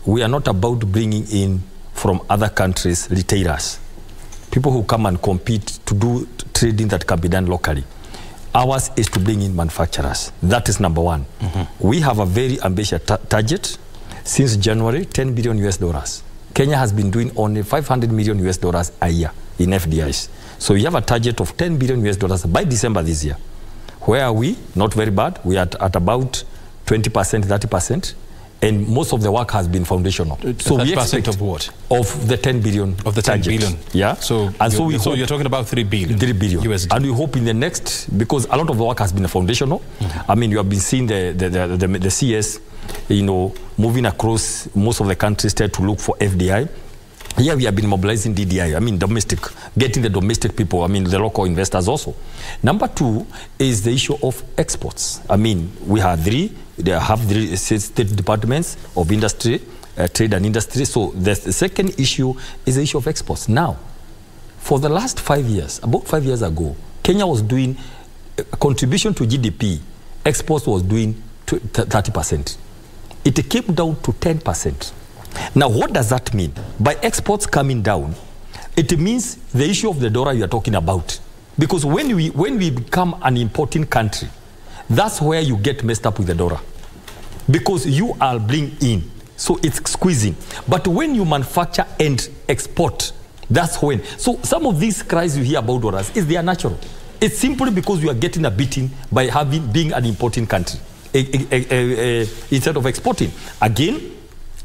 we are not about bringing in from other countries retailers, people who come and compete to do trading that can be done locally. Ours is to bring in manufacturers. That is number one. We have a very ambitious target. Since January, $10 billion US. Kenya has been doing only $500 million US a year in FDIs. So we have a target of $10 billion US by December this year. Where are we? Not very bad. We are at about 20%, 30%. And most of the work has been foundational. So we expect of what? Of the 10 billion. Of the 10 target. billion. Yeah. So, so you're talking about 3 billion. 3 billion. USD. And we hope in the next, because a lot of the work has been foundational. I mean, you have been seeing the CS, you know, moving across most of the countries to look for FDI. Here we have been mobilizing DDI, I mean domestic, getting the domestic people, I mean the local investors also. Number two is the issue of exports. I mean, we have three state departments of industry, trade and industry. So the second issue is the issue of exports. Now, for the last 5 years, about 5 years ago, Kenya was doing a contribution to GDP. Exports was doing 30%. It came down to 10%. Now, what does that mean? By exports coming down, it means the issue of the dollar you are talking about. Because when we become an importing country, that's where you get messed up with the dollar. Because you are bringing in, so it's squeezing. But when you manufacture and export, that's when. So some of these cries you hear about dollars, they are natural. It's simply because you are getting a beating by being an importing country instead of exporting. Again,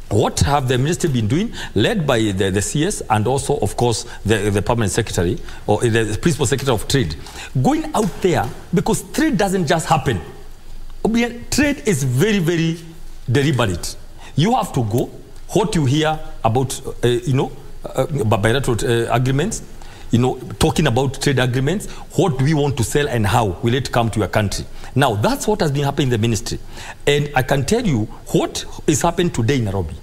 what have the ministry been doing, led by the CS and also, of course, the permanent secretary or the principal secretary of trade, going out there, because trade doesn't just happen. Trade is very, very deliberate. You have to go, what you hear about, bilateral agreements, talking about trade agreements, what do we want to sell and how will it come to your country. Now, that's what has been happening in the ministry. And I can tell you what is happening today in Nairobi.